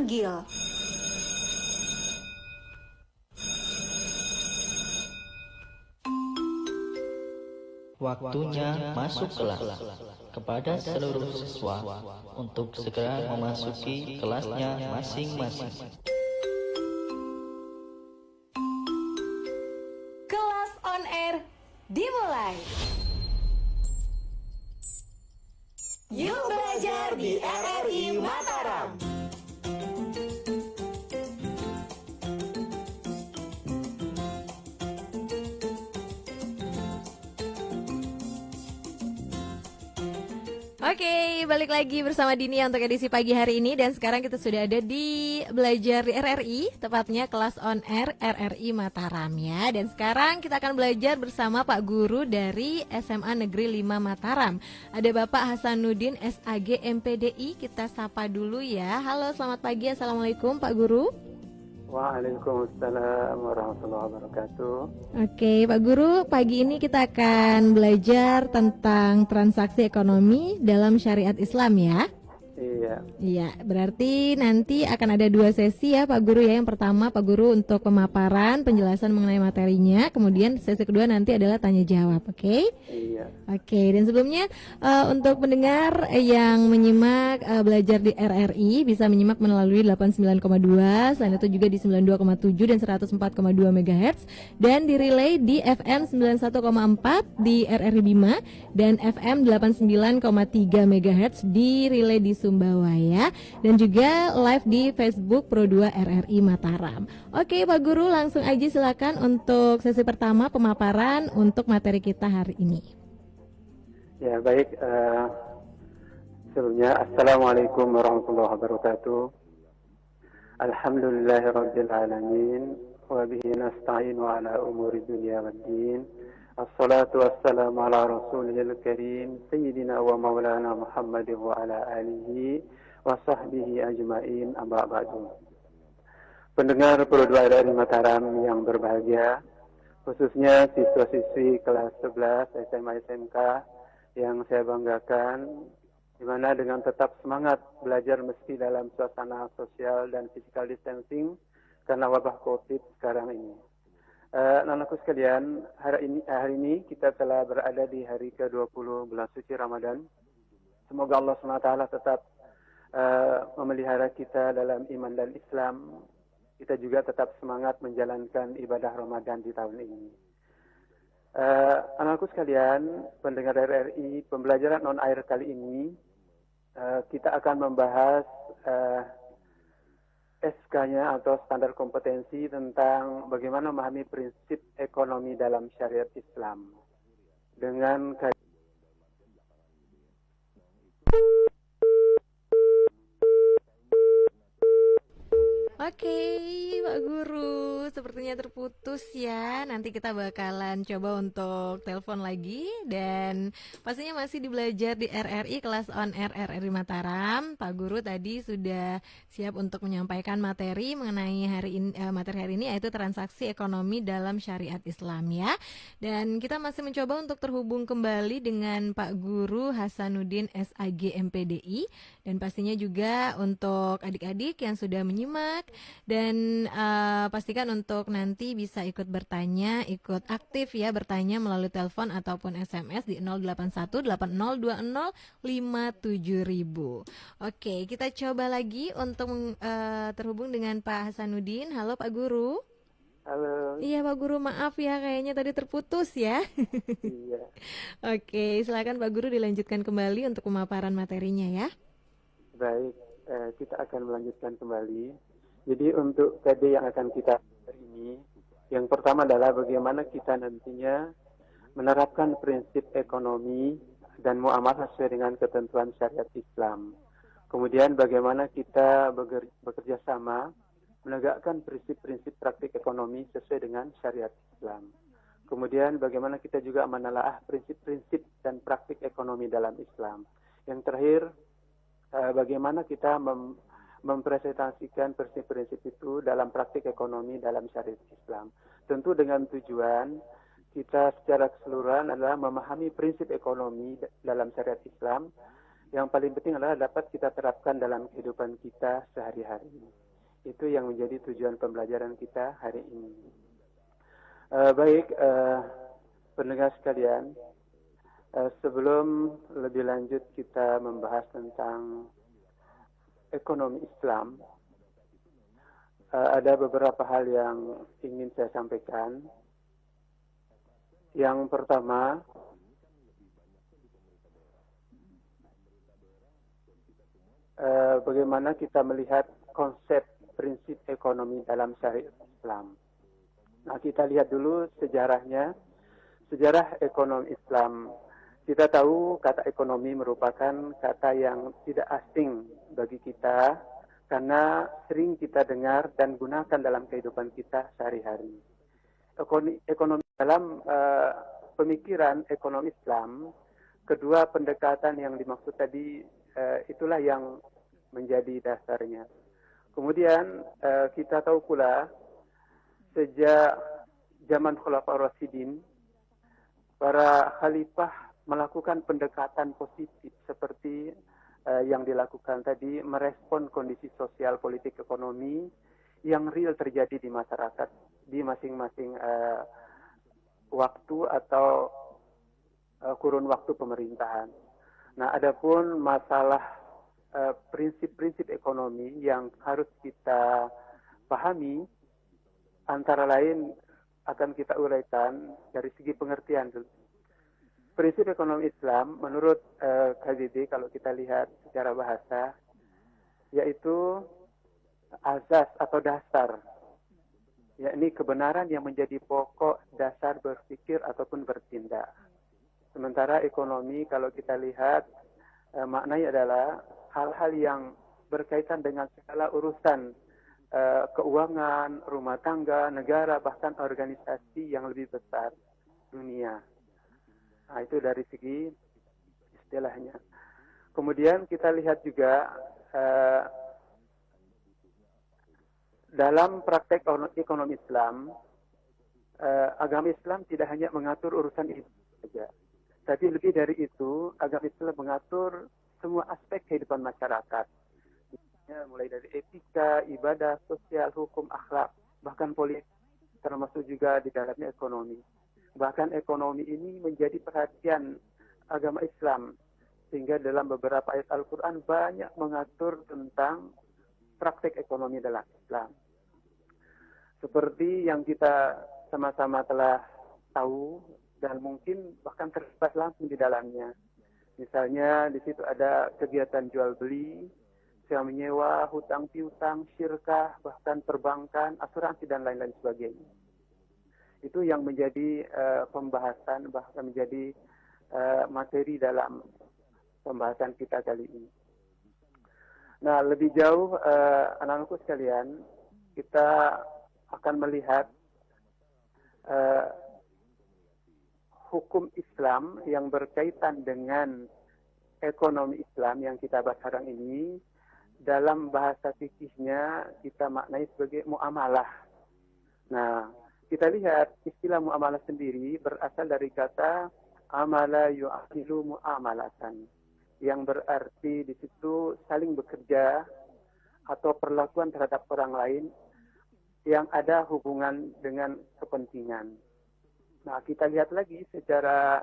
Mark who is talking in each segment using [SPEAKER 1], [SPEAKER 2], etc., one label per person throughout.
[SPEAKER 1] memanggil.
[SPEAKER 2] Waktunya masuk kelas. Kepada seluruh siswa untuk segera memasuki kelasnya masing-masing.
[SPEAKER 1] Kelas on air dimulai. Yuk belajar di RRI Mataram.
[SPEAKER 3] Oke, balik lagi bersama Dini untuk edisi pagi hari ini. Dan sekarang kita sudah ada di Belajar di RRI, tepatnya kelas on air RRI Mataram ya. Dan sekarang kita akan belajar bersama Pak Guru dari SMA Negeri 5 Mataram. Ada Bapak Hasanuddin SAG MPDI. Kita sapa dulu ya. Halo, selamat pagi. Assalamualaikum Pak Guru.
[SPEAKER 4] Waalaikumsalam warahmatullahi wabarakatuh.
[SPEAKER 3] Oke, Pak Guru, pagi ini kita akan belajar tentang transaksi ekonomi dalam syariat Islam ya.
[SPEAKER 4] Iya.
[SPEAKER 3] Iya, berarti nanti akan ada 2 sesi ya Pak Guru ya. Yang pertama Pak Guru untuk pemaparan, penjelasan mengenai materinya. Kemudian sesi kedua nanti adalah tanya jawab, oke?
[SPEAKER 4] Iya.
[SPEAKER 3] Oke, dan sebelumnya untuk pendengar yang menyimak belajar di RRI bisa menyimak melalui 89,2, selain itu juga di 92,7 dan 104,2 MHz, dan di relay di FM 91,4 di RRI Bima dan FM 89,3 MHz di relay di Sumbawa ya, dan juga live di Facebook Pro2 RRI Mataram. Oke Pak Guru, langsung aja silakan untuk sesi pertama pemaparan untuk materi kita hari ini.
[SPEAKER 4] Ya baik. Sebelumnya Assalamualaikum warahmatullahi wabarakatuh. Alhamdulillahirabbil alamin wa bihi nasta'inu ala umuri dunya waddin. Assalatu wassalamu ala rasulil karim sayyidina wa maulana Muhammadin wa ala alihi wa sahbihi ajmain, amma ba'du. Pendengar Pro2 RRI Mataram yang berbahagia, khususnya siswa-siswi kelas 11 SMA SMK yang saya banggakan, di mana dengan tetap semangat belajar meski dalam suasana sosial dan physical distancing karena wabah COVID sekarang ini. Anak-anakku sekalian, hari ini kita telah berada di hari ke-20 bulan suci Ramadan. Semoga Allah SWT tetap memelihara kita dalam iman dan Islam. Kita juga tetap semangat menjalankan ibadah Ramadan di tahun ini. Anakku sekalian, pendengar RRI, pembelajaran non-air kali ini kita akan membahas SK-nya atau standar kompetensi tentang bagaimana memahami prinsip ekonomi dalam syariat Islam dengan
[SPEAKER 3] Oke, Pak Guru, sepertinya terputus ya. Nanti kita bakalan coba untuk telepon lagi. Dan pastinya masih di belajar di RRI, kelas on air RRI Mataram. Pak Guru tadi sudah siap untuk menyampaikan materi mengenai materi hari ini, yaitu transaksi ekonomi dalam syariat Islam ya. Dan kita masih mencoba untuk terhubung kembali dengan Pak Guru Hasanuddin SAG MPDI. Dan pastinya juga untuk adik-adik yang sudah menyimak, dan pastikan untuk nanti bisa ikut bertanya, ikut aktif ya, bertanya melalui telepon ataupun SMS di 081802057.000. Oke, kita coba lagi untuk terhubung dengan Pak Hasanuddin. Halo Pak Guru.
[SPEAKER 4] Halo.
[SPEAKER 3] Iya Pak Guru, maaf ya kayaknya tadi terputus ya.
[SPEAKER 4] Iya.
[SPEAKER 3] Oke, silakan Pak Guru dilanjutkan kembali untuk pemaparan materinya ya.
[SPEAKER 4] Baik, kita akan melanjutkan kembali. Jadi untuk PD yang akan kita hari ini, yang pertama adalah bagaimana kita nantinya menerapkan prinsip ekonomi dan muamalah sesuai dengan ketentuan syariat Islam. Kemudian bagaimana kita bekerja sama menegakkan prinsip-prinsip praktik ekonomi sesuai dengan syariat Islam. Kemudian bagaimana kita juga menelaah prinsip-prinsip dan praktik ekonomi dalam Islam. Yang terakhir, bagaimana kita mempresentasikan prinsip-prinsip itu dalam praktik ekonomi dalam syariat Islam. Tentu dengan tujuan kita secara keseluruhan adalah memahami prinsip ekonomi dalam syariat Islam yang paling penting adalah dapat kita terapkan dalam kehidupan kita sehari-hari. Itu yang menjadi tujuan pembelajaran kita hari ini. Baik, pendengar sekalian, sebelum lebih lanjut kita membahas tentang ekonomi Islam, ada beberapa hal yang ingin saya sampaikan. Yang pertama, bagaimana kita melihat konsep prinsip ekonomi dalam syariat Islam. Nah, kita lihat dulu sejarahnya, sejarah ekonomi Islam. Kita tahu kata ekonomi merupakan kata yang tidak asing bagi kita karena sering kita dengar dan gunakan dalam kehidupan kita sehari-hari. Ekonomi dalam pemikiran ekonomi Islam, kedua pendekatan yang dimaksud tadi itulah yang menjadi dasarnya. Kemudian kita tahu pula sejak zaman Khulafaur Rasyidin, para khalifah melakukan pendekatan positif seperti yang dilakukan tadi, merespon kondisi sosial, politik, ekonomi yang real terjadi di masyarakat di masing-masing waktu atau kurun waktu pemerintahan. Nah, adapun masalah prinsip-prinsip ekonomi yang harus kita pahami, antara lain akan kita uraikan dari segi pengertian dulu. Prinsip ekonomi Islam menurut KBB kalau kita lihat secara bahasa yaitu azas atau dasar, yakni kebenaran yang menjadi pokok dasar berpikir ataupun bertindak. Sementara ekonomi kalau kita lihat maknanya adalah hal-hal yang berkaitan dengan segala urusan keuangan, rumah tangga, negara, bahkan organisasi yang lebih besar dunia. Nah, itu dari segi istilahnya. Kemudian kita lihat juga dalam praktek ekonomi Islam, agama Islam tidak hanya mengatur urusan itu saja. Tapi lebih dari itu, agama Islam mengatur semua aspek kehidupan masyarakat. Mulai dari etika, ibadah, sosial, hukum, akhlak, bahkan politik, termasuk juga di dalamnya ekonomi. Bahkan ekonomi ini menjadi perhatian agama Islam, sehingga dalam beberapa ayat Al-Quran banyak mengatur tentang praktek ekonomi dalam Islam. Seperti yang kita sama-sama telah tahu dan mungkin bahkan terlibat langsung di dalamnya. Misalnya di situ ada kegiatan jual beli, sewa menyewa, hutang piutang, syirkah, bahkan perbankan, asuransi dan lain-lain sebagainya. Itu yang menjadi pembahasan, bahkan menjadi materi dalam pembahasan kita kali ini. Nah, lebih jauh anak-anakku sekalian, kita akan melihat hukum Islam yang berkaitan dengan ekonomi Islam yang kita bahas sekarang ini. Dalam bahasa fikihnya kita maknai sebagai muamalah. Nah, kita lihat istilah muamalah sendiri berasal dari kata amala yu'amilu muamalatan, yang berarti di situ saling bekerja atau perlakuan terhadap orang lain yang ada hubungan dengan kepentingan. Nah, kita lihat lagi secara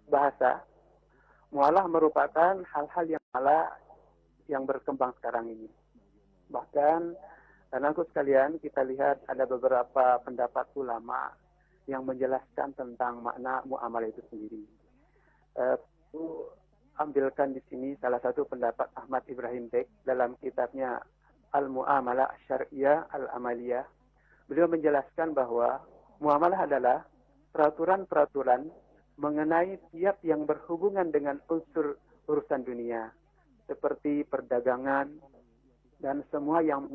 [SPEAKER 4] bahasa, muamalah merupakan hal-hal yang berkembang sekarang ini. Bahkan anakku sekalian, kita lihat ada beberapa pendapat ulama yang menjelaskan tentang makna muamalah itu sendiri. Ambilkan di sini salah satu pendapat Ahmad Ibrahim Bek dalam kitabnya Al-Mu'amalah Syariah Al-Amaliyah. Beliau menjelaskan bahwa muamalah adalah peraturan-peraturan mengenai tiap yang berhubungan dengan unsur urusan dunia, seperti perdagangan dan semua yang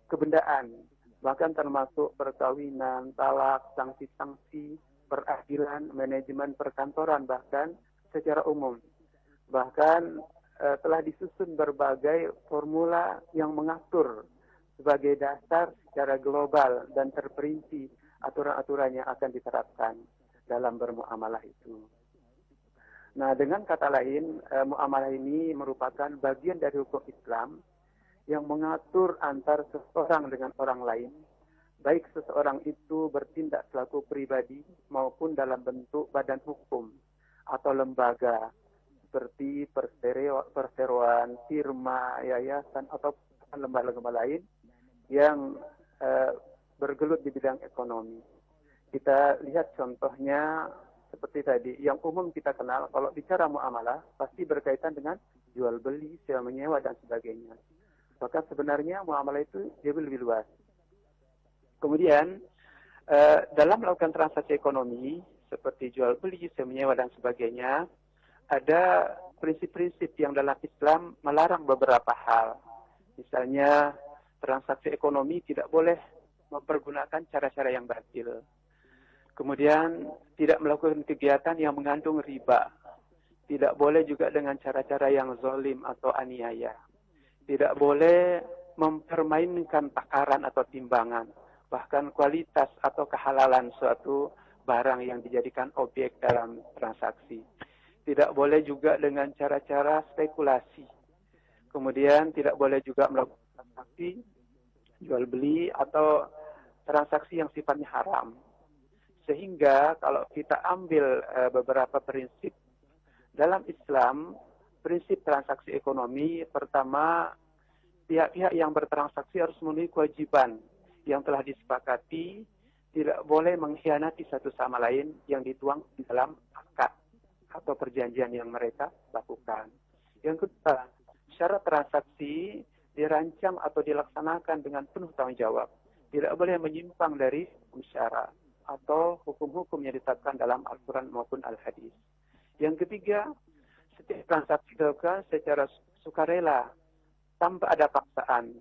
[SPEAKER 4] kebendaan, bahkan termasuk perkawinan, talak, sanksi-sanksi, peradilan, manajemen perkantoran, bahkan secara umum. Bahkan telah disusun berbagai formula yang mengatur sebagai dasar secara global dan terperinci aturan-aturan yang akan diterapkan dalam bermuamalah itu. Nah, dengan kata lain, muamalah ini merupakan bagian dari hukum Islam yang mengatur antar seseorang dengan orang lain, baik seseorang itu bertindak selaku pribadi maupun dalam bentuk badan hukum atau lembaga seperti perseroan, firma, yayasan atau lembaga-lembaga lain yang bergelut di bidang ekonomi. Kita lihat contohnya seperti tadi, yang umum kita kenal kalau bicara muamalah pasti berkaitan dengan jual beli, sewa menyewa dan sebagainya. Maka sebenarnya muamalah itu jauh lebih luas. Kemudian dalam melakukan transaksi ekonomi seperti jual beli, sewa menyewa dan sebagainya, ada prinsip-prinsip yang dalam Islam melarang beberapa hal. Misalnya transaksi ekonomi tidak boleh mempergunakan cara-cara yang batil. Kemudian tidak melakukan kegiatan yang mengandung riba. Tidak boleh juga dengan cara-cara yang zalim atau aniaya. Tidak boleh mempermainkan takaran atau timbangan. Bahkan kualitas atau kehalalan suatu barang yang dijadikan objek dalam transaksi. Tidak boleh juga dengan cara-cara spekulasi. Kemudian tidak boleh juga melakukan transaksi jual beli atau transaksi yang sifatnya haram. Sehingga kalau kita ambil beberapa prinsip dalam Islam, prinsip transaksi ekonomi, pertama, pihak-pihak yang bertransaksi harus memenuhi kewajiban yang telah disepakati, tidak boleh mengkhianati satu sama lain yang dituang di dalam akad atau perjanjian yang mereka lakukan. Yang kedua, syarat transaksi dirancang atau dilaksanakan dengan penuh tanggung jawab. Tidak boleh menyimpang dari hukum syara atau hukum-hukum yang ditetapkan dalam Al-Quran maupun Al-Hadis. Yang ketiga, setiap transaksi dilakukan secara sukarela, tanpa ada paksaan.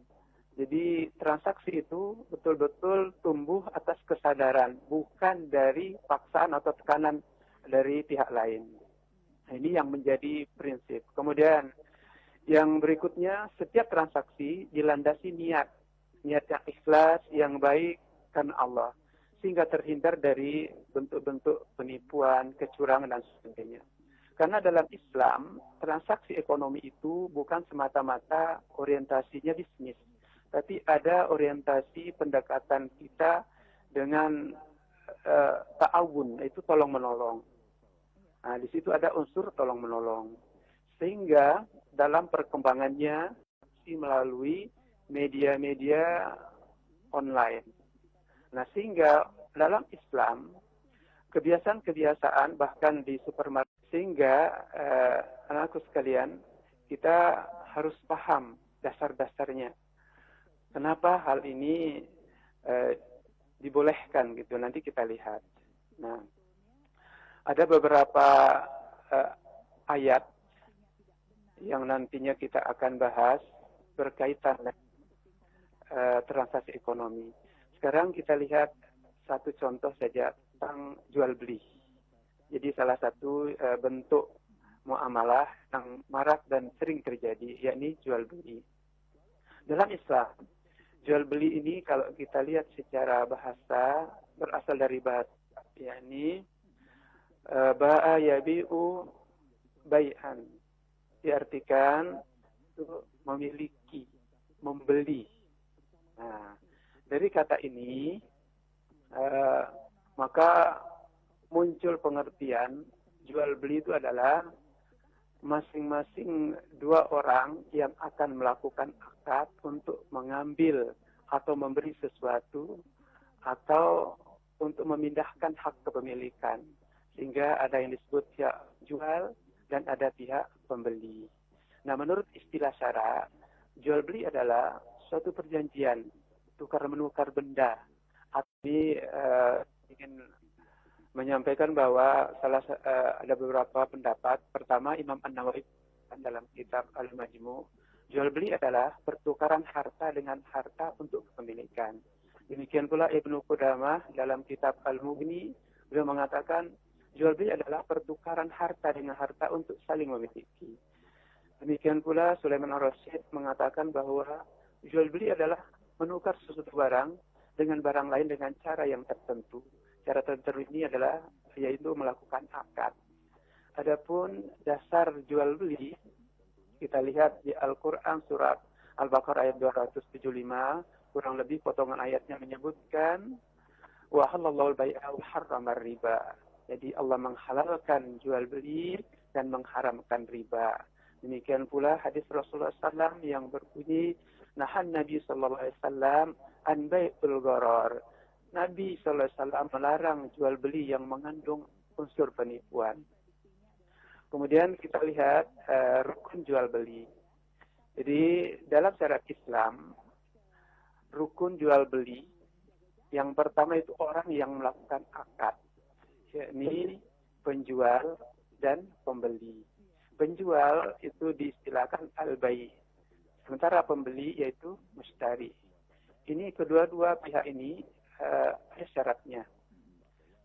[SPEAKER 4] Jadi transaksi itu betul-betul tumbuh atas kesadaran, bukan dari paksaan atau tekanan dari pihak lain. Nah, ini yang menjadi prinsip. Kemudian yang berikutnya, setiap transaksi dilandasi niat yang ikhlas, yang baik karena Allah, sehingga terhindar dari bentuk-bentuk penipuan, kecurangan, dan sebagainya. Karena dalam Islam, transaksi ekonomi itu bukan semata-mata orientasinya bisnis, tapi ada orientasi pendekatan kita dengan ta'awun, itu tolong-menolong. Nah, di situ ada unsur tolong-menolong. Sehingga dalam perkembangannya melalui media-media online. Nah, sehingga dalam Islam, kebiasaan-kebiasaan bahkan di supermarket, sehingga anakku sekalian, kita harus paham dasar-dasarnya. Kenapa hal ini dibolehkan gitu, nanti kita lihat. Nah, ada beberapa ayat yang nantinya kita akan bahas berkaitan dengan transaksi ekonomi. Sekarang kita lihat satu contoh saja tentang jual beli. Jadi salah satu bentuk muamalah yang marak dan sering terjadi, yakni jual beli. Dalam Islam, jual beli ini kalau kita lihat secara bahasa, berasal dari bahasa, yakni ba'a yabi'u bai'an. Diartikan itu memiliki, membeli. Nah, dari kata ini, maka muncul pengertian jual beli itu adalah masing-masing dua orang yang akan melakukan akad untuk mengambil atau memberi sesuatu atau untuk memindahkan hak kepemilikan. Sehingga ada yang disebut pihak jual dan ada pihak pembeli. Nah, menurut istilah syara, jual beli adalah suatu perjanjian tukar-menukar benda. Ini ingin menyampaikan bahwa ada beberapa pendapat. Pertama, Imam An-Nawawi dalam kitab Al-Majmu', jual beli adalah pertukaran harta dengan harta untuk kepemilikan. Demikian pula Ibnu Qudamah dalam kitab Al-Mughni, beliau mengatakan jual beli adalah pertukaran harta dengan harta untuk saling memiliki. Demikian pula Sulaiman Ar-Rasyid mengatakan bahwa jual beli adalah menukar sesuatu barang dengan barang lain dengan cara yang tertentu. Cara tertentu ini adalah yaitu melakukan akad. Adapun dasar jual beli, kita lihat di Al-Quran surat Al-Baqarah ayat 275, kurang lebih potongan ayatnya menyebutkan wa halallahu al-bai'a wa harrama riba. Jadi Allah menghalalkan jual beli dan mengharamkan riba. Demikian pula hadis Rasulullah SAW yang berbunyi nahan Nabi sallallahu alaihi wasallam an bai'ul gharar. Nabi sallallahu alaihi wasallam melarang jual beli yang mengandung unsur penipuan. Kemudian kita lihat rukun jual beli. Jadi dalam syariat Islam, rukun jual beli yang pertama itu orang yang melakukan akad, yakni penjual dan pembeli. Penjual itu diistilahkan al-bai', sementara pembeli yaitu mustari. Ini kedua-dua pihak ini ada syaratnya.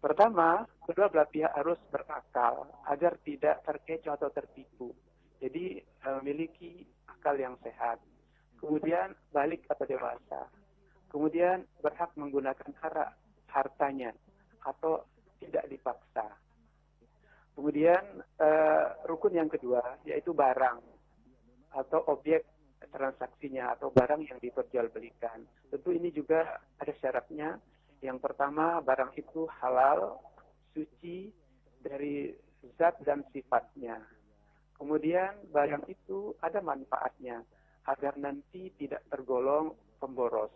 [SPEAKER 4] Pertama, kedua belah pihak harus berakal agar tidak terkecoh atau tertipu. Jadi memiliki akal yang sehat. Kemudian balik atau dewasa. Kemudian berhak menggunakan hartanya atau tidak dipaksa. Kemudian rukun yang kedua yaitu barang atau objek transaksinya atau barang yang diperjualbelikan. Tentu ini juga ada syaratnya. Yang pertama, barang itu halal, suci dari zat dan sifatnya. Kemudian barang itu ada manfaatnya agar nanti tidak tergolong pemboros.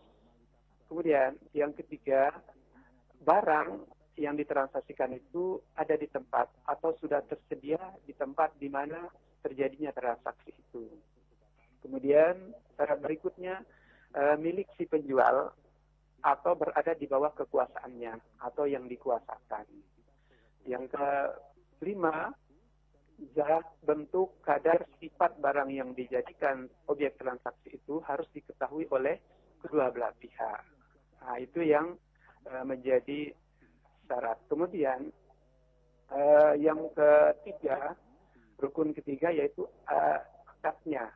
[SPEAKER 4] Kemudian yang ketiga, barang yang ditransaksikan itu ada di tempat atau sudah tersedia di tempat di mana terjadinya transaksi itu. Kemudian syarat berikutnya, milik si penjual atau berada di bawah kekuasaannya atau yang dikuasakan. Yang kelima, zat, bentuk, kadar, sifat barang yang dijadikan objek transaksi itu harus diketahui oleh kedua belah pihak. Nah, itu yang menjadi syarat. Kemudian yang ketiga, rukun ketiga yaitu akadnya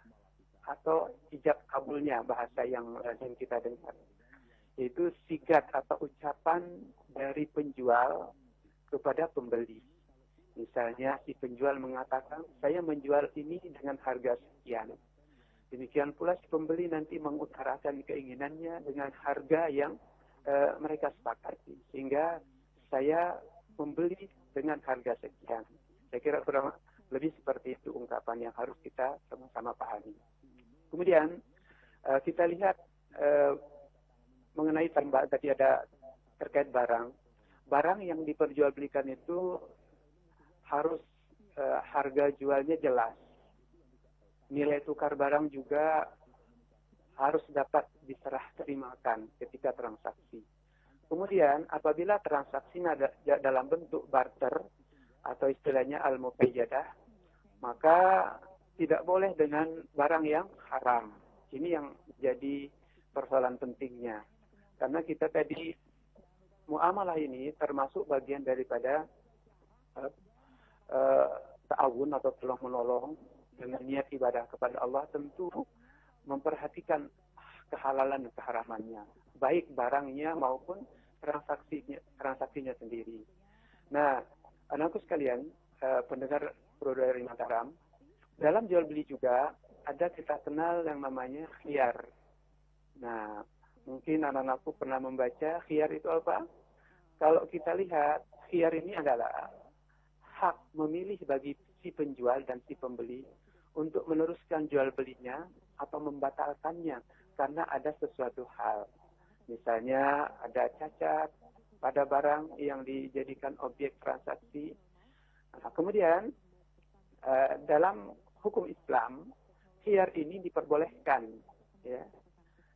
[SPEAKER 4] atau ijab kabulnya, bahasa yang lazim kita dengar. Yaitu sigat atau ucapan dari penjual kepada pembeli. Misalnya si penjual mengatakan, saya menjual ini dengan harga sekian. Demikian pula si pembeli nanti mengutarakan keinginannya dengan harga yang mereka sepakati. Sehingga saya membeli dengan harga sekian. Saya kira kurang lebih seperti itu ungkapan yang harus kita sama-sama pahami. Kemudian kita lihat mengenai tambahan tadi ada terkait barang. Barang yang diperjualbelikan itu harus harga jualnya jelas. Nilai tukar barang juga harus dapat diserah terimakan ketika transaksi. Kemudian apabila transaksinya dalam bentuk barter atau istilahnya al-muqayyadah, maka tidak boleh dengan barang yang haram. Ini yang jadi persoalan pentingnya. Karena kita tadi muamalah ini termasuk bagian daripada ta'awun atau tolong-menolong dengan niat ibadah kepada Allah, tentu memperhatikan kehalalan dan keharamannya, baik barangnya maupun transaksinya sendiri. Nah, anakku sekalian, pendengar Pro dari Mataram, dalam jual beli juga ada kita kenal yang namanya khiyar. Nah, mungkin anak-anakku pernah membaca khiyar itu apa? Kalau kita lihat, khiyar ini adalah hak memilih bagi si penjual dan si pembeli untuk meneruskan jual belinya atau membatalkannya karena ada sesuatu hal. Misalnya ada cacat pada barang yang dijadikan objek transaksi. Nah, kemudian dalam hukum Islam, khiyar ini diperbolehkan, ya.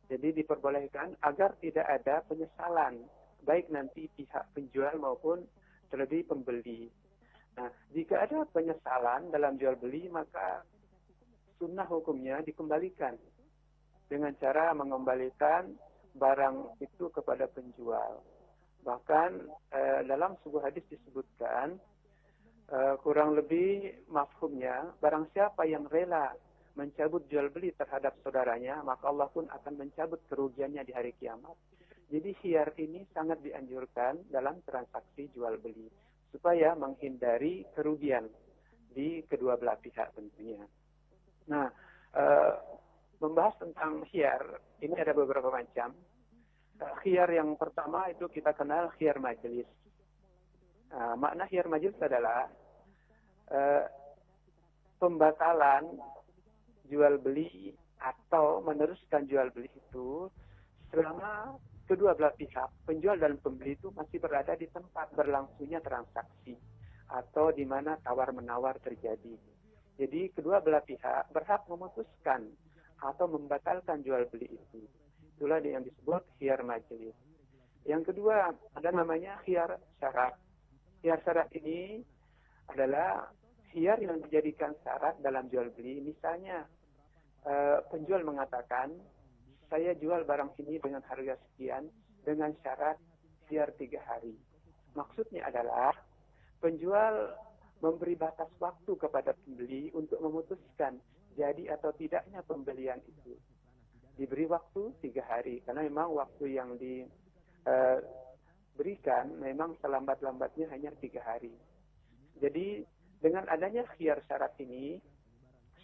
[SPEAKER 4] Jadi diperbolehkan agar tidak ada penyesalan, baik nanti pihak penjual maupun terlebih pembeli. Nah, jika ada penyesalan dalam jual beli, maka sunnah hukumnya dikembalikan dengan cara mengembalikan barang itu kepada penjual. Bahkan dalam sebuah hadis disebutkan, kurang lebih mafhumnya, barang siapa yang rela mencabut jual beli terhadap saudaranya, maka Allah pun akan mencabut kerugiannya di hari kiamat. Jadi khiyar ini sangat dianjurkan dalam transaksi jual beli supaya menghindari kerugian. di kedua belah pihak tentunya. Nah, membahas tentang khiyar, ini ada beberapa macam. Khiyar yang pertama itu kita kenal khiyar majelis. Makna khiyar majelis adalah pembatalan jual beli atau meneruskan jual beli itu selama kedua belah pihak, penjual dan pembeli itu masih berada di tempat berlangsungnya transaksi atau di mana tawar-menawar terjadi. Jadi kedua belah pihak berhak memutuskan atau membatalkan jual beli itu. Itulah yang disebut khiyar majelis. Yang kedua ada namanya khiyar syarat. Khiyar syarat ini adalah khiyar yang dijadikan syarat dalam jual beli. Misalnya penjual mengatakan, saya jual barang ini dengan harga sekian dengan syarat khiyar 3 hari. Maksudnya adalah penjual memberi batas waktu kepada pembeli untuk memutuskan jadi atau tidaknya pembelian itu. Diberi waktu 3 hari karena memang waktu yang diberikan memang selambat-lambatnya hanya 3 hari. Jadi dengan adanya khiyar syarat ini,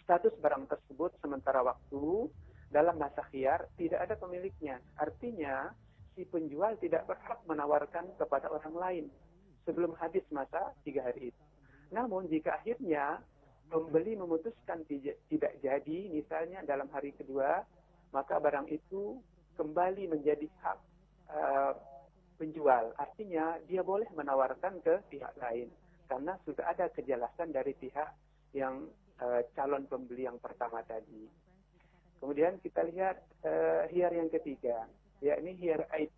[SPEAKER 4] status barang tersebut sementara waktu dalam masa khiyar tidak ada pemiliknya. Artinya si penjual tidak berhak menawarkan kepada orang lain sebelum habis masa 3 hari itu. Namun jika akhirnya pembeli memutuskan tidak jadi, misalnya dalam hari kedua, maka barang itu kembali menjadi hak penjual. Artinya dia boleh menawarkan ke pihak lain karena sudah ada kejelasan dari pihak yang calon pembeli yang pertama tadi. Kemudian kita lihat khiyar yang ketiga, yakni khiyar aib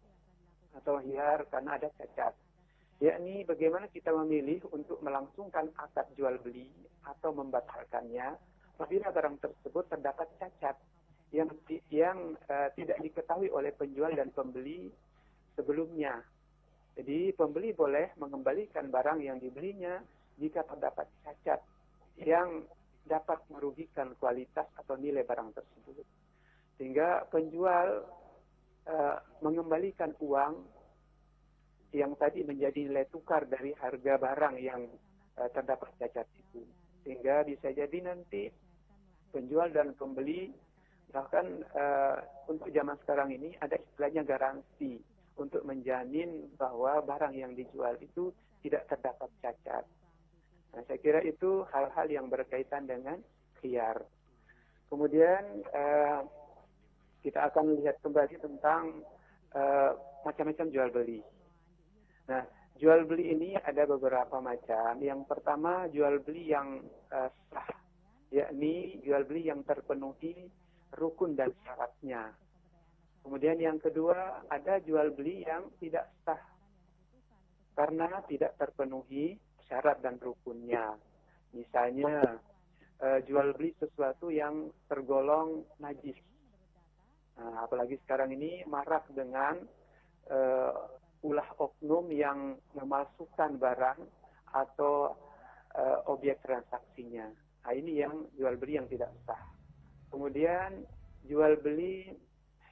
[SPEAKER 4] atau khiyar karena ada cacat. Yakni bagaimana kita memilih untuk melangsungkan akad jual beli atau membatalkannya apabila barang tersebut terdapat cacat yang tidak diketahui oleh penjual dan pembeli sebelumnya. Jadi pembeli boleh mengembalikan barang yang dibelinya jika terdapat cacat yang dapat merugikan kualitas atau nilai barang tersebut. Sehingga penjual mengembalikan uang yang tadi menjadi nilai tukar dari harga barang yang terdapat cacat itu. Sehingga bisa jadi nanti penjual dan pembeli, bahkan untuk zaman sekarang ini ada istilahnya garansi untuk menjamin bahwa barang yang dijual itu tidak terdapat cacat. Nah, saya kira itu hal-hal yang berkaitan dengan khiyar. Kemudian kita akan lihat kembali tentang macam-macam jual beli. Nah, jual beli ini ada beberapa macam. Yang pertama jual beli yang sah, yakni jual beli yang terpenuhi rukun dan syaratnya. Kemudian yang kedua ada jual beli yang tidak sah karena tidak terpenuhi syarat dan rukunnya. Misalnya jual beli sesuatu yang tergolong najis. Nah, apalagi sekarang ini marak dengan ulah oknum yang memalsukan barang atau objek transaksinya. Nah, ini yang jual beli yang tidak sah. Kemudian jual beli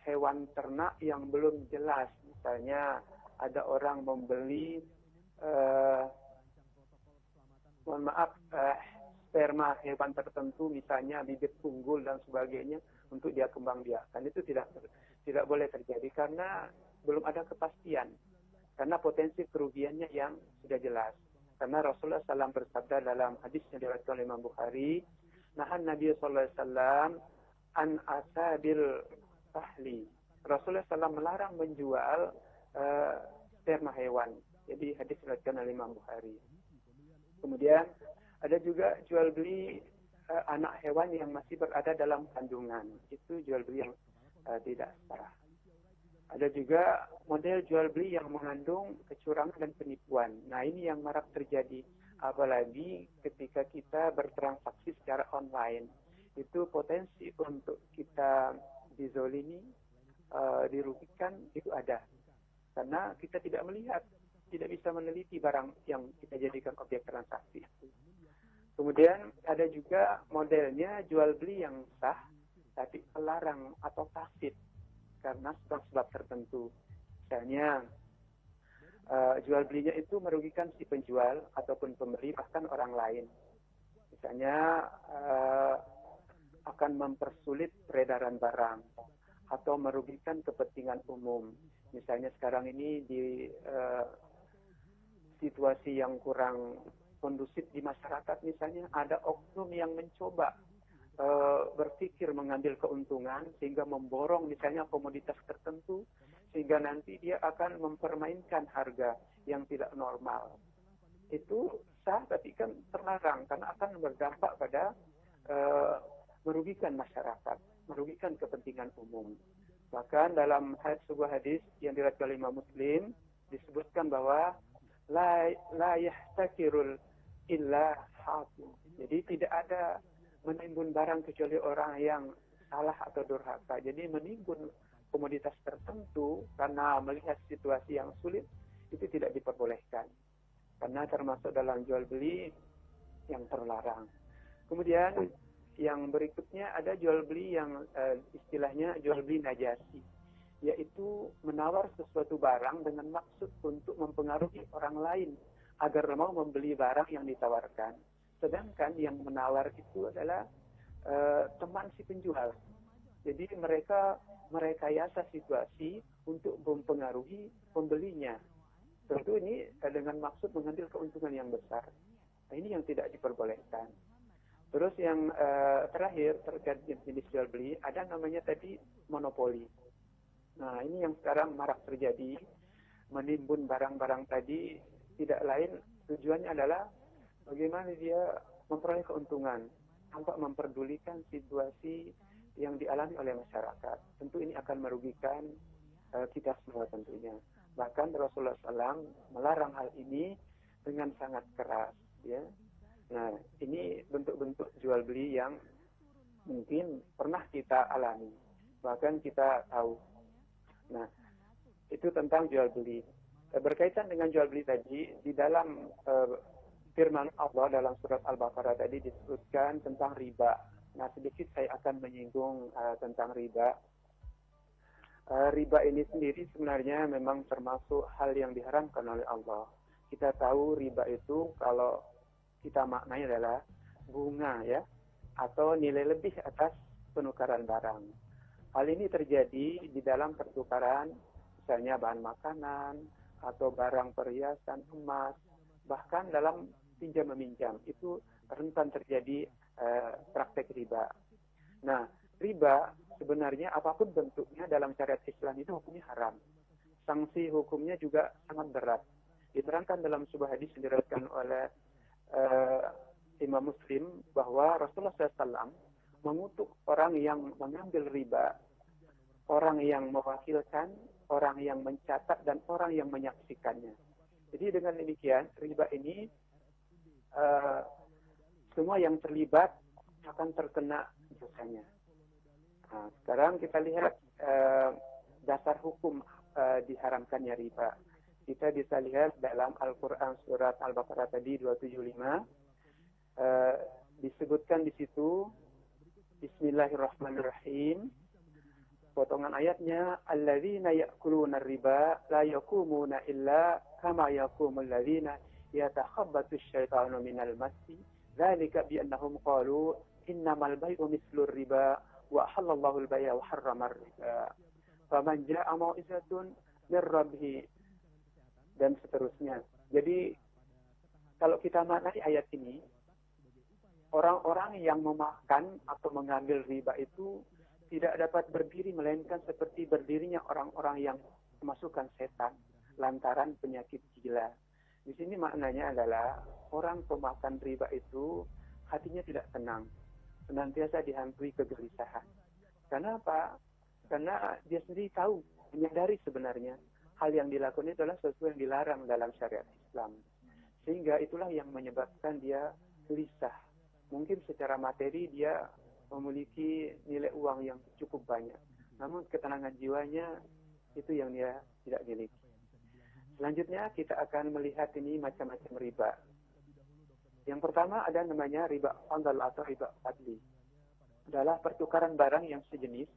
[SPEAKER 4] hewan ternak yang belum jelas. Misalnya ada orang membeli sperma hewan tertentu, misalnya bibit unggul dan sebagainya untuk dia kembang biakan. Itu tidak boleh terjadi karena belum ada kepastian. Karena potensi kerugiannya yang sudah jelas. Karena Rasulullah SAW bersabda dalam hadis yang diriwayatkan oleh Imam Bukhari, nahan Nabi SAW an asabil fahli. Rasulullah SAW melarang menjual sperma hewan. Jadi hadis diriwayatkan oleh Imam Bukhari. Kemudian ada juga jual beli anak hewan yang masih berada dalam kandungan. Itu jual beli yang tidak sah. Ada juga model jual beli yang mengandung kecurangan dan penipuan. Nah, ini yang marak terjadi. Apalagi ketika kita bertransaksi secara online. Itu potensi untuk kita dizolimi, dirugikan, itu ada. Karena kita tidak melihat, tidak bisa meneliti barang yang kita jadikan objek transaksi itu. Kemudian ada juga modelnya jual beli yang sah, tapi terlarang atau fasid karena sebab-sebab tertentu. Misalnya jual belinya itu merugikan si penjual ataupun pembeli bahkan orang lain. misalnya akan mempersulit peredaran barang atau merugikan kepentingan umum. Misalnya sekarang ini di situasi yang kurang kondusif di masyarakat, misalnya ada oknum yang mencoba berpikir mengambil keuntungan sehingga memborong misalnya komoditas tertentu, sehingga nanti dia akan mempermainkan harga yang tidak normal. Itu sah tapi kan terlarang karena akan berdampak pada merugikan masyarakat, merugikan kepentingan umum. Bahkan dalam sebuah hadis yang diriwayatkan oleh Imam Muslim disebutkan bahwa la yahtakirul illa hakim. Jadi tidak ada menimbun barang kecuali orang yang salah atau durhaka. Jadi menimbun komoditas tertentu karena melihat situasi yang sulit itu tidak diperbolehkan. Karena termasuk dalam jual beli yang terlarang. Kemudian yang berikutnya ada jual beli yang istilahnya jual beli najasi, yaitu menawar sesuatu barang dengan maksud untuk mempengaruhi orang lain agar mau membeli barang yang ditawarkan. Sedangkan yang menawar itu adalah teman si penjual. Jadi mereka merekayasa situasi untuk mempengaruhi pembelinya. Tentu ini dengan maksud mengambil keuntungan yang besar. Nah, ini yang tidak diperbolehkan. Terus yang terakhir terkait jenis jual beli, ada namanya tadi monopoli. Nah, ini yang sekarang marak terjadi. Menimbun barang-barang tadi tidak lain tujuannya adalah bagaimana dia memperoleh keuntungan tanpa memperdulikan situasi yang dialami oleh masyarakat. Tentu ini akan merugikan kita semua tentunya. Bahkan Rasulullah SAW melarang hal ini dengan sangat keras. Ya. Nah, ini bentuk-bentuk jual beli yang mungkin pernah kita alami, bahkan kita tahu. Nah, itu tentang jual beli. Berkaitan dengan jual beli tadi, di dalam firman Allah dalam surat Al-Baqarah tadi disebutkan tentang riba. Nah, sedikit saya akan menyinggung tentang riba. Riba ini sendiri sebenarnya memang termasuk hal yang diharamkan oleh Allah. Kita tahu riba itu kalau kita maknanya adalah bunga ya, atau nilai lebih atas penukaran barang. Hal ini terjadi di dalam pertukaran misalnya bahan makanan atau barang perhiasan, emas, bahkan dalam pinjam meminjam itu rentan terjadi praktek riba. Nah, riba sebenarnya apapun bentuknya dalam syariat Islam itu hukumnya haram. Sanksi hukumnya juga sangat berat. Diterangkan dalam sebuah hadis yang diriwayatkan oleh Imam Muslim bahwa Rasulullah SAW mengutuk orang yang mengambil riba, orang yang mewakilkan, orang yang mencatat, dan orang yang menyaksikannya. Jadi dengan demikian riba ini semua yang terlibat akan terkena dosanya. Nah, sekarang kita lihat dasar hukum diharamkannya riba. Kita bisa lihat dalam Al-Quran surat Al-Baqarah tadi 275 disebutkan di situ Bismillahirrahmanirrahim. Potongan ayatnya alladzina ya'kuluna riba la yaqumuna illa kama yaqumul ladzina yatakhabbathu asyaitanu minal masi dzalika bi annahum qalu innamal bai'u mislur riba wa halallahu al-bai'a wa harrama ar-riba faman jaa'a mau'izatun mir rabbih dan seterusnya. Jadi kalau kita maknai ayat ini, orang-orang yang memakan atau mengambil riba itu tidak dapat berdiri melainkan seperti berdirinya orang-orang yang memasukkan setan lantaran penyakit gila. Di sini maknanya adalah orang pemakan riba itu hatinya tidak tenang, senantiasa dihantui kegelisahan. Karena apa? Karena dia sendiri tahu, menyadari sebenarnya hal yang dilakukan itu adalah sesuatu yang dilarang dalam syariat Islam. Sehingga itulah yang menyebabkan dia gelisah. Mungkin secara materi dia memiliki nilai uang yang cukup banyak. Namun ketenangan jiwanya itu yang dia tidak miliki. Selanjutnya kita akan melihat ini macam-macam riba. Yang pertama ada namanya riba fadl atau riba fadli. Adalah pertukaran barang yang sejenis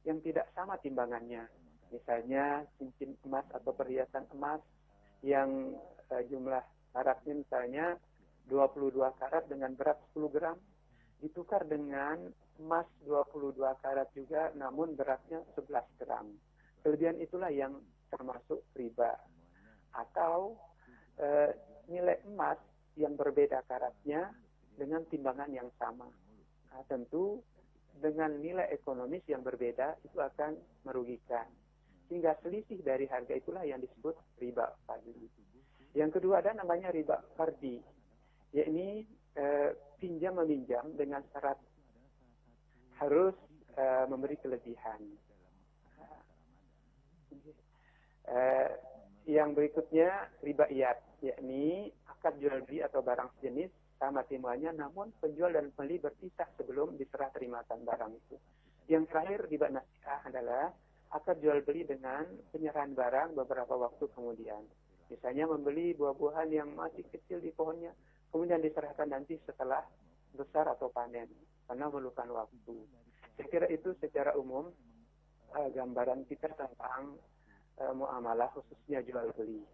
[SPEAKER 4] yang tidak sama timbangannya. Misalnya cincin emas atau perhiasan emas yang jumlah syaratnya misalnya 22 karat dengan berat 10 gram ditukar dengan emas 22 karat juga namun beratnya 11 gram. Kelebihan itulah yang termasuk riba. Atau nilai emas yang berbeda karatnya dengan timbangan yang sama. Nah, tentu dengan nilai ekonomis yang berbeda itu akan merugikan. Sehingga selisih dari harga itulah yang disebut riba fadli. Yang kedua ada namanya riba fardi, yakni pinjam meminjam dengan syarat harus memberi kelebihan. Yang berikutnya riba iyad, yakni akad jual beli atau barang sejenis sama timbanya, namun penjual dan pembeli berpisah sebelum diserah terimakan barang itu. Yang terakhir riba nasiah adalah akad jual beli dengan penyerahan barang beberapa waktu kemudian. Misalnya membeli buah-buahan yang masih kecil di pohonnya, kemudian diserahkan nanti setelah besar atau panen, karena memerlukan waktu. Saya kira itu secara umum gambaran kita tentang muamalah khususnya jual beli.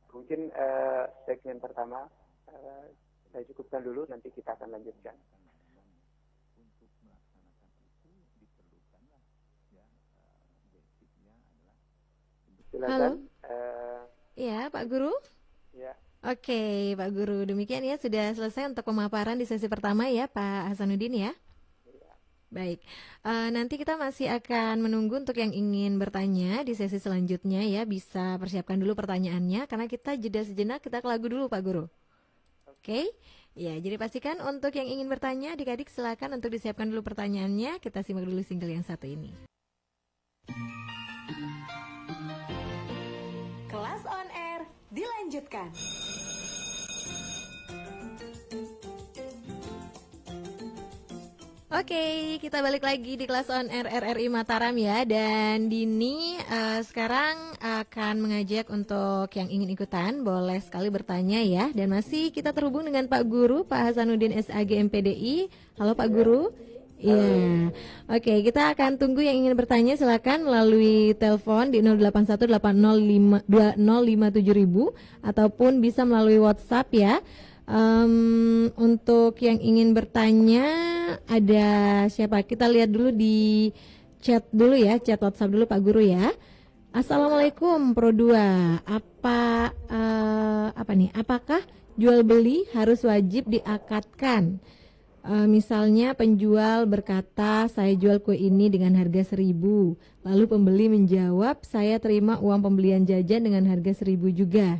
[SPEAKER 4] Mungkin segmen pertama saya cukupkan dulu, nanti kita akan lanjutkan. Silakan.
[SPEAKER 3] Iya, Pak Guru.
[SPEAKER 4] Ya.
[SPEAKER 3] Oke, Pak Guru. Demikian ya, sudah selesai untuk pemaparan di sesi pertama ya, Pak Hasanuddin ya. Baik, nanti kita masih akan menunggu untuk yang ingin bertanya di sesi selanjutnya ya. Bisa persiapkan dulu pertanyaannya, karena kita jeda sejenak, kita ke lagu dulu Pak Guru. Oke, ya jadi pastikan untuk yang ingin bertanya, adik-adik silakan untuk disiapkan dulu pertanyaannya. Kita simak dulu single yang satu ini.
[SPEAKER 1] Kelas on air dilanjutkan.
[SPEAKER 3] Oke, kita balik lagi di kelas on air RRI Mataram ya. Dan Dini sekarang akan mengajak untuk yang ingin ikutan boleh sekali bertanya ya. Dan masih kita terhubung dengan Pak Guru, Pak Hasanuddin SAG MPDI. Halo Pak Guru. Iya. Oke, kita akan tunggu yang ingin bertanya, silakan melalui telepon di 0818052057.000 ataupun bisa melalui WhatsApp ya. Untuk yang ingin bertanya ada siapa? Kita lihat dulu di chat dulu ya, chat WhatsApp dulu Pak Guru ya. Assalamualaikum Pro 2. Apa nih? Apakah jual beli harus wajib diakadkan? Misalnya penjual berkata saya jual kue ini dengan harga 1.000, lalu pembeli menjawab saya terima uang pembelian jajan dengan harga 1.000 juga.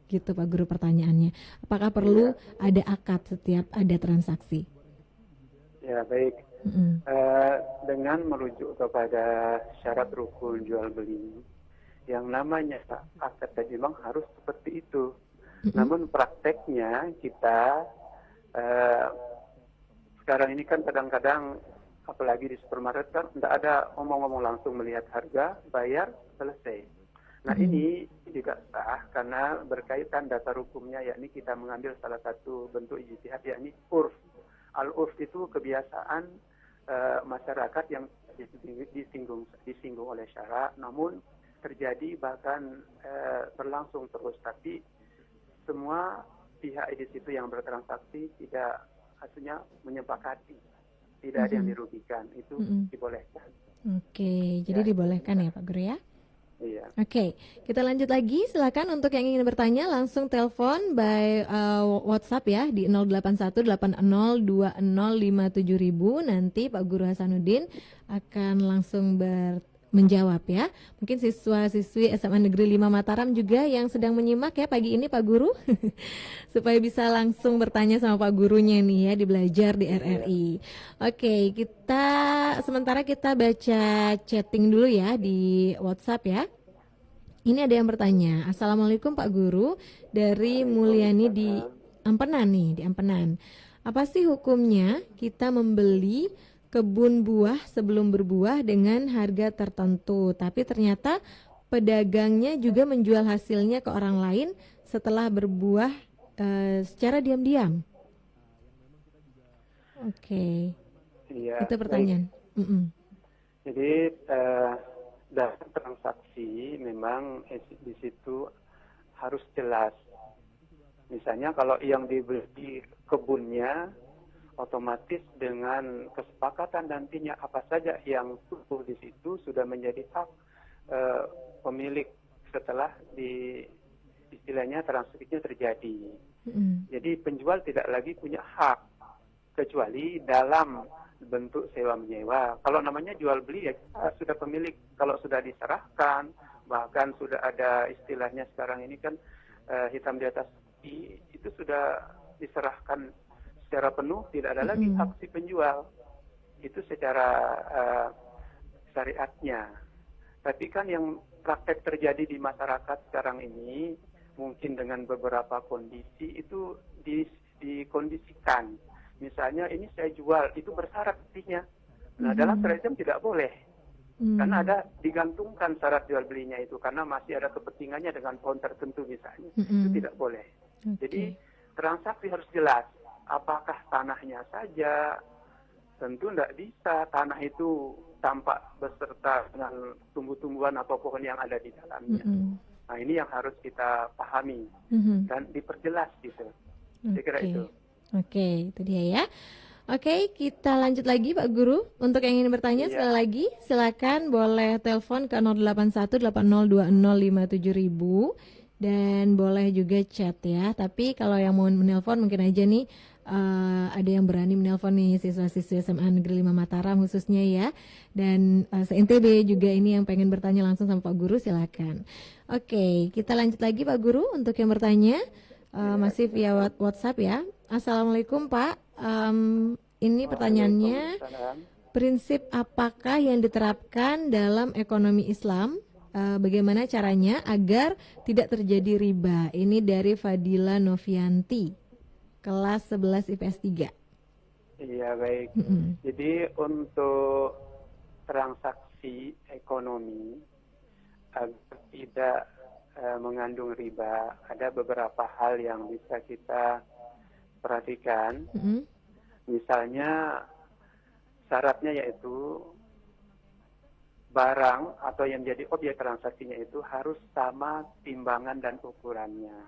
[SPEAKER 3] Gitu Pak Guru pertanyaannya. Apakah perlu ada akad setiap ada transaksi?
[SPEAKER 4] Ya baik. Dengan merujuk kepada syarat rukun jual beli, yang namanya akad tadi memang harus seperti itu. Namun prakteknya kita sekarang ini kan kadang-kadang apalagi di supermarket kan tidak ada omong-omong langsung, melihat harga, bayar, selesai. Nah ini juga sah karena berkaitan dasar hukumnya, yakni kita mengambil salah satu bentuk ijtihad, yakni urf. Al-urf itu kebiasaan masyarakat yang disinggung oleh syara, namun terjadi bahkan berlangsung terus, tapi semua pihak di situ yang bertransaksi tidak hasilnya menyepakati, tidak ada yang dirugikan, itu dibolehkan.
[SPEAKER 3] Oke, jadi dibolehkan ya Pak Guru ya.
[SPEAKER 4] Iya.
[SPEAKER 3] Oke, kita lanjut lagi. Silakan untuk yang ingin bertanya langsung telepon by WhatsApp ya di 081802057000. Nanti Pak Guru Hasanuddin akan langsung menjawab ya. Mungkin siswa-siswi SMA Negeri 5 Mataram juga yang sedang menyimak ya pagi ini Pak Guru supaya bisa langsung bertanya sama Pak Gurunya nih ya di Belajar di RRI. Oke, sementara kita baca chatting dulu ya di WhatsApp ya. Ini ada yang bertanya, Assalamualaikum Pak Guru, dari Mulyani di Ampenan nih, di Ampenan. Apa sih hukumnya kita membeli kebun buah sebelum berbuah dengan harga tertentu, tapi ternyata pedagangnya juga menjual hasilnya ke orang lain setelah berbuah secara diam-diam? Oke.
[SPEAKER 4] Iya,
[SPEAKER 3] itu pertanyaan.
[SPEAKER 4] Jadi dalam transaksi memang di situ harus jelas Misalnya kalau yang dibeli kebunnya, otomatis dengan kesepakatan nantinya apa saja yang tumbuh di situ sudah menjadi hak pemilik setelah istilahnya transaksinya terjadi. Jadi penjual tidak lagi punya hak kecuali dalam bentuk sewa menyewa. Kalau namanya jual beli ya sudah pemilik. Kalau sudah diserahkan, bahkan sudah ada istilahnya sekarang ini kan hitam di atas itu sudah diserahkan secara penuh, tidak ada lagi hak si penjual. Itu secara syariatnya. Tapi kan yang praktek terjadi di masyarakat sekarang ini mungkin dengan beberapa kondisi itu dikondisikan. Misalnya ini saya jual, itu bersyarat artinya. Nah, dalam syariat tidak boleh. Karena ada digantungkan syarat jual belinya itu karena masih ada kepentingannya dengan pohon tertentu misalnya. Itu tidak boleh. Jadi transaksi harus jelas. Apakah tanahnya saja? Tentu tidak bisa tanah itu tampak beserta dengan tumbuh-tumbuhan atau pohon yang ada di dalamnya. Nah, ini yang harus kita pahami dan diperjelas gitu. Saya kira itu.
[SPEAKER 3] Oke, itu dia ya. Oke, kita lanjut lagi Pak Guru. Untuk yang ingin bertanya sekali lagi, silakan boleh telepon ke 081802057.000 dan boleh juga chat ya. Tapi kalau yang mau menelpon mungkin aja nih ada yang berani menelpon nih siswa-siswi SMA Negeri 5 Mataram khususnya ya. Dan se-NTB juga ini yang pengen bertanya langsung sama Pak Guru, silakan. Oke, kita lanjut lagi Pak Guru untuk yang bertanya masih via WhatsApp ya. Assalamualaikum Pak. Ini pertanyaannya, prinsip apakah yang diterapkan dalam ekonomi Islam? Bagaimana caranya agar tidak terjadi riba? Ini dari Fadila Novianti, kelas 11 IPS 3.
[SPEAKER 4] Iya, baik. Jadi untuk transaksi ekonomi agar tidak mengandung riba, ada beberapa hal yang bisa kita perhatikan. Misalnya syaratnya yaitu barang atau yang menjadi objek transaksinya itu harus sama timbangan dan ukurannya.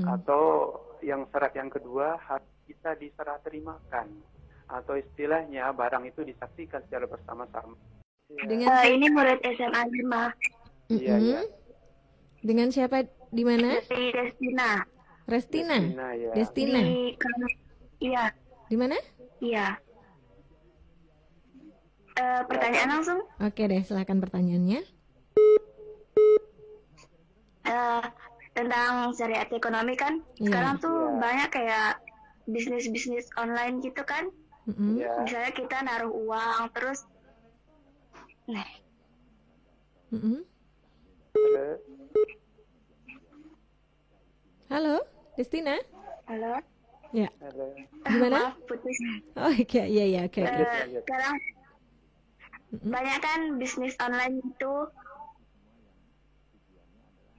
[SPEAKER 4] Atau yang syarat yang kedua harus bisa diserah terimakan. Atau istilahnya barang itu disaksikan secara bersama-sama.
[SPEAKER 5] Ini murid SMA 5.
[SPEAKER 4] Iya.
[SPEAKER 3] Dengan siapa di mana?
[SPEAKER 5] Dari Destina.
[SPEAKER 3] Restina.
[SPEAKER 4] Ya.
[SPEAKER 3] Destina.
[SPEAKER 5] Iya.
[SPEAKER 3] Di mana?
[SPEAKER 5] Iya. Pertanyaan langsung?
[SPEAKER 3] Oke deh, silakan pertanyaannya.
[SPEAKER 5] Tentang syariat ekonomi kan, sekarang tuh banyak kayak bisnis-bisnis online gitu kan. Misalnya kita naruh uang, terus
[SPEAKER 3] Halo, Destina?
[SPEAKER 5] Halo?
[SPEAKER 3] Ya.
[SPEAKER 4] Halo.
[SPEAKER 3] Gimana?
[SPEAKER 5] Maaf, putus.
[SPEAKER 3] Oh iya, oke.
[SPEAKER 5] Sekarang banyak kan bisnis online itu.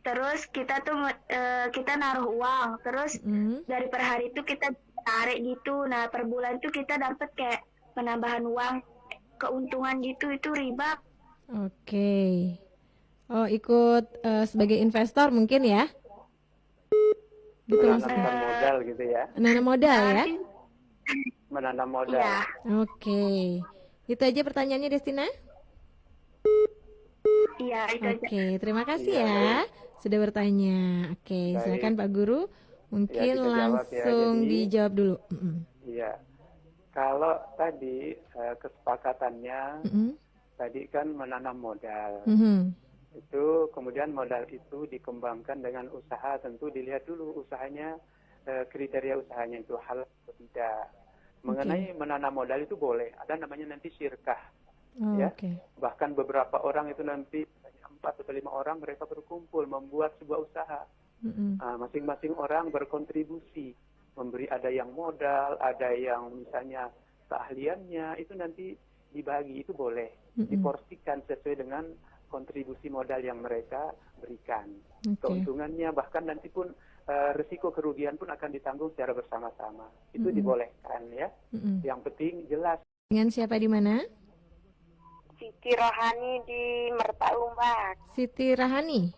[SPEAKER 5] Terus kita tuh kita naruh uang, terus dari per hari itu kita tarik gitu. Nah, per bulan tuh kita dapat kayak penambahan uang, keuntungan gitu, itu riba.
[SPEAKER 3] Oke. Oh, ikut sebagai investor mungkin ya? Gitu
[SPEAKER 4] Menanamkan modal gitu ya.
[SPEAKER 3] Menanam modal ya?
[SPEAKER 4] Menanam modal.
[SPEAKER 5] Iya.
[SPEAKER 3] Oke. Itu aja pertanyaannya Destina?
[SPEAKER 5] Iya, itu aja.
[SPEAKER 3] Oke, terima kasih ya sudah bertanya. Oke, silakan Pak Guru. Mungkin
[SPEAKER 4] kita jawab ya.
[SPEAKER 3] langsung
[SPEAKER 4] Jadi,
[SPEAKER 3] dijawab dulu.
[SPEAKER 4] Iya. Kalau tadi kesepakatannya tadi kan menanam modal. Itu kemudian modal itu dikembangkan dengan usaha, tentu dilihat dulu usahanya, kriteria usahanya itu halal atau tidak. Mengenai menanam modal itu boleh, ada namanya nanti syirkah. Bahkan beberapa orang itu nanti 4 atau 5 orang mereka berkumpul membuat sebuah usaha. Masing-masing orang berkontribusi, memberi, ada yang modal, ada yang misalnya keahliannya, itu nanti dibagi, itu boleh diporsikan sesuai dengan kontribusi modal yang mereka berikan. Keuntungannya bahkan nanti pun risiko kerugian pun akan ditanggung secara bersama-sama. Itu dibolehkan ya. Yang penting jelas.
[SPEAKER 3] Dengan siapa di mana?
[SPEAKER 6] Siti Rohani di Merta Umbak.
[SPEAKER 3] Siti Rahani.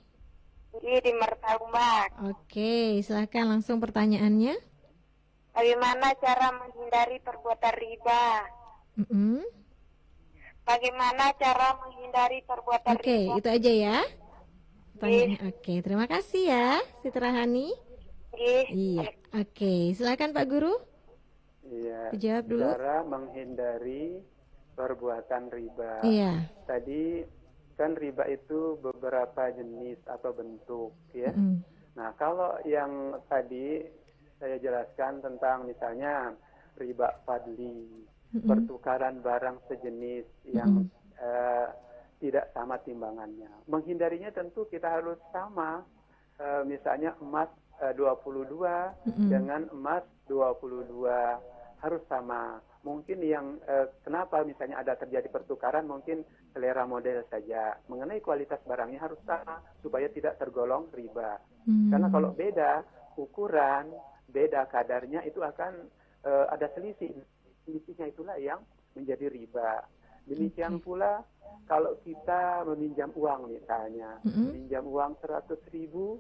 [SPEAKER 6] Di Martaumbak.
[SPEAKER 3] Oke, silahkan langsung pertanyaannya.
[SPEAKER 6] Bagaimana cara menghindari perbuatan riba?
[SPEAKER 3] Mm-mm.
[SPEAKER 6] Bagaimana cara menghindari perbuatan
[SPEAKER 3] Oke,
[SPEAKER 6] riba?
[SPEAKER 3] itu aja ya. Pertanyaannya. Oke, terima kasih ya, Siti Rahani. Iya, oke, silakan Pak Guru.
[SPEAKER 4] Iya.
[SPEAKER 3] Dijawab dulu.
[SPEAKER 4] Cara menghindari perbuatan riba.
[SPEAKER 3] Iya.
[SPEAKER 4] Tadi kan riba itu beberapa jenis atau bentuk, ya. Nah, kalau yang tadi saya jelaskan tentang misalnya riba fadli, pertukaran barang sejenis yang tidak sama timbangannya. Menghindarinya tentu kita harus sama, misalnya emas 22 dengan emas 22 harus sama. Mungkin yang kenapa misalnya ada terjadi pertukaran mungkin selera model saja. Mengenai kualitas barangnya harus sama supaya tidak tergolong riba. Karena kalau beda ukuran, beda kadarnya itu akan ada selisih. Selisihnya itulah yang menjadi riba. Demikian pula kalau kita meminjam uang misalnya, meminjam uang 100.000,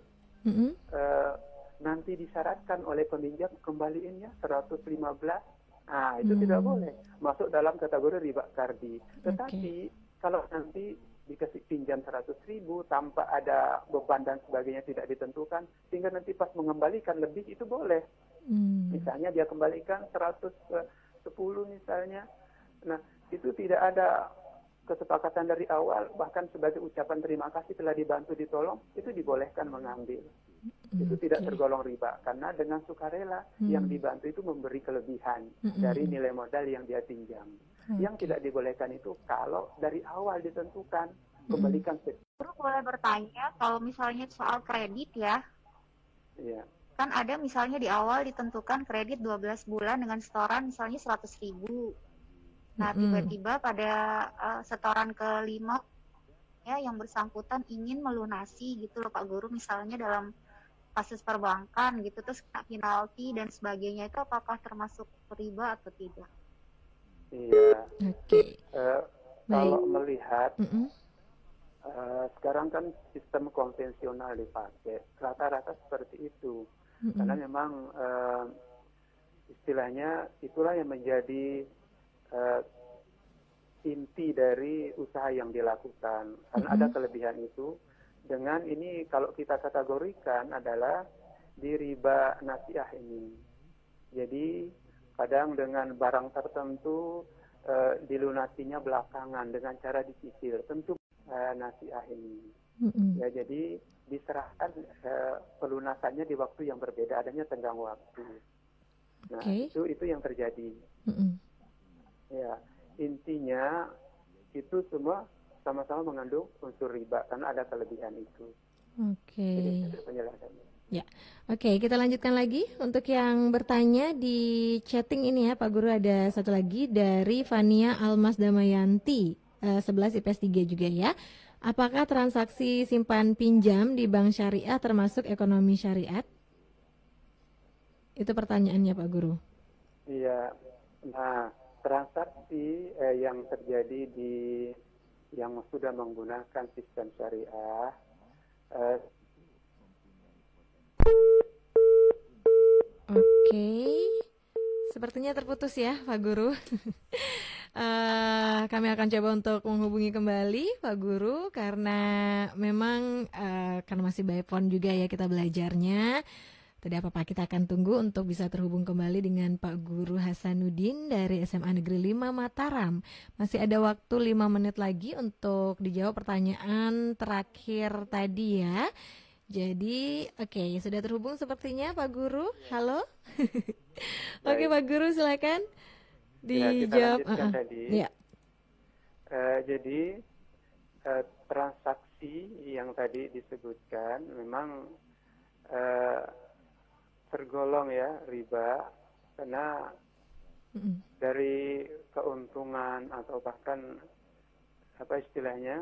[SPEAKER 4] nanti disyaratkan oleh peminjam kembaliinnya 115. Nah, itu tidak boleh masuk dalam kategori riba kardi. Tetapi kalau nanti dikasih pinjam 100.000 tanpa ada beban dan sebagainya tidak ditentukan, sehingga nanti pas mengembalikan lebih itu boleh. Misalnya dia kembalikan 110 misalnya. Nah, itu tidak ada kesepakatan dari awal, bahkan sebagai ucapan terima kasih telah dibantu ditolong, itu dibolehkan mengambil. Itu tidak tergolong riba karena dengan sukarela yang dibantu itu memberi kelebihan dari nilai modal yang dia pinjam. Yang tidak dibolehkan itu kalau dari awal ditentukan kembalikan.
[SPEAKER 7] Guru boleh bertanya kalau misalnya soal kredit ya?
[SPEAKER 4] Iya.
[SPEAKER 7] Kan ada misalnya di awal ditentukan kredit 12 bulan dengan setoran misalnya 100.000. Nah, tiba-tiba pada setoran kelima ya yang bersangkutan ingin melunasi gitu loh Pak Guru, misalnya dalam kasus perbankan gitu, terus kena penalti dan sebagainya, itu apakah termasuk riba atau tidak?
[SPEAKER 4] Iya.
[SPEAKER 3] Oke.
[SPEAKER 4] Kalau melihat sekarang kan sistem konvensional dipakai, rata-rata seperti itu. Karena memang istilahnya itulah yang menjadi inti dari usaha yang dilakukan. Karena ada kelebihan itu. Dengan ini kalau kita kategorikan adalah di riba nasiah ini. Jadi kadang dengan barang tertentu dilunasinya belakangan dengan cara dicicil. Tentu nasiah ini. Ya, jadi diserahkan pelunasannya di waktu yang berbeda, adanya tenggang waktu. Nah, itu yang terjadi. Ya, intinya itu semua sama-sama mengandung unsur riba karena ada kelebihan itu.
[SPEAKER 3] Oke.
[SPEAKER 4] Penjelasannya.
[SPEAKER 3] Ya, oke, kita lanjutkan lagi untuk yang bertanya di chatting ini ya Pak Guru, ada satu lagi dari Fania Almas Damayanti 11 IPS 3 juga ya. Apakah transaksi simpan pinjam di bank syariah termasuk ekonomi syariat? Itu pertanyaannya Pak Guru.
[SPEAKER 4] Iya. Nah, transaksi yang terjadi di yang sudah menggunakan sistem syariah
[SPEAKER 3] Oke, sepertinya terputus ya Pak Guru. Kami akan coba untuk menghubungi kembali Pak Guru karena memang karena masih by phone juga ya kita belajarnya. Tidak apa-apa, kita akan tunggu untuk bisa terhubung kembali dengan Pak Guru Hasanuddin dari SMA Negeri 5 Mataram. Masih ada waktu 5 menit lagi untuk dijawab pertanyaan terakhir tadi ya. Jadi, oke, sudah terhubung sepertinya Pak Guru. Halo. Oke, Pak Guru silakan dijawab.
[SPEAKER 4] Tadi. Jadi transaksi yang tadi disebutkan memang tergolong ya riba karena dari keuntungan atau bahkan apa istilahnya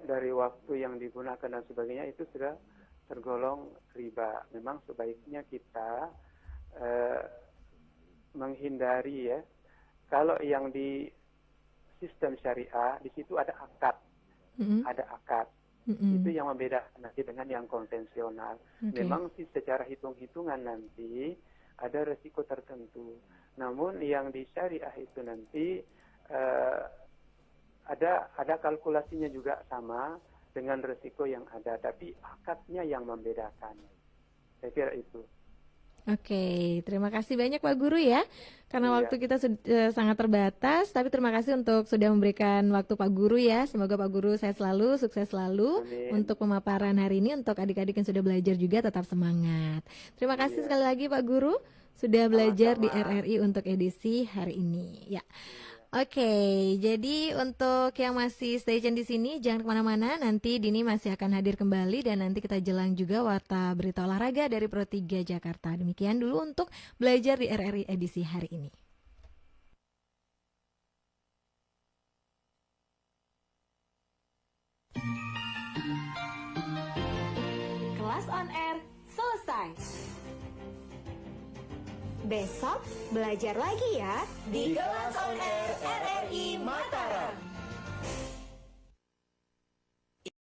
[SPEAKER 4] dari waktu yang digunakan dan sebagainya itu sudah tergolong riba. Memang sebaiknya kita menghindari ya. Kalau yang di sistem syariah di situ ada akad, ada akad. Itu yang membedakan nanti dengan yang konvensional. Memang sih secara hitung-hitungan nanti ada resiko tertentu. Namun yang di syariah itu nanti ada kalkulasinya juga sama dengan resiko yang ada, tapi akadnya yang membedakan. Saya kira itu.
[SPEAKER 3] Oke, terima kasih banyak Pak Guru ya. Karena waktu kita sangat terbatas, tapi terima kasih untuk sudah memberikan waktu Pak Guru ya. Semoga Pak Guru sehat selalu, sukses selalu. Amin. Untuk pemaparan hari ini, untuk adik-adik yang sudah belajar juga tetap semangat. Terima kasih sekali lagi Pak Guru sudah belajar di RRI untuk edisi hari ini. Ya. Oke, jadi untuk yang masih stay tune di sini jangan kemana-mana, nanti Dini masih akan hadir kembali dan nanti kita jelang juga warta berita olahraga dari Pro 3 Jakarta. Demikian dulu untuk belajar di RRI edisi hari ini.
[SPEAKER 1] Kelas on air selesai. Besok belajar lagi ya di Kelas on Air RRI.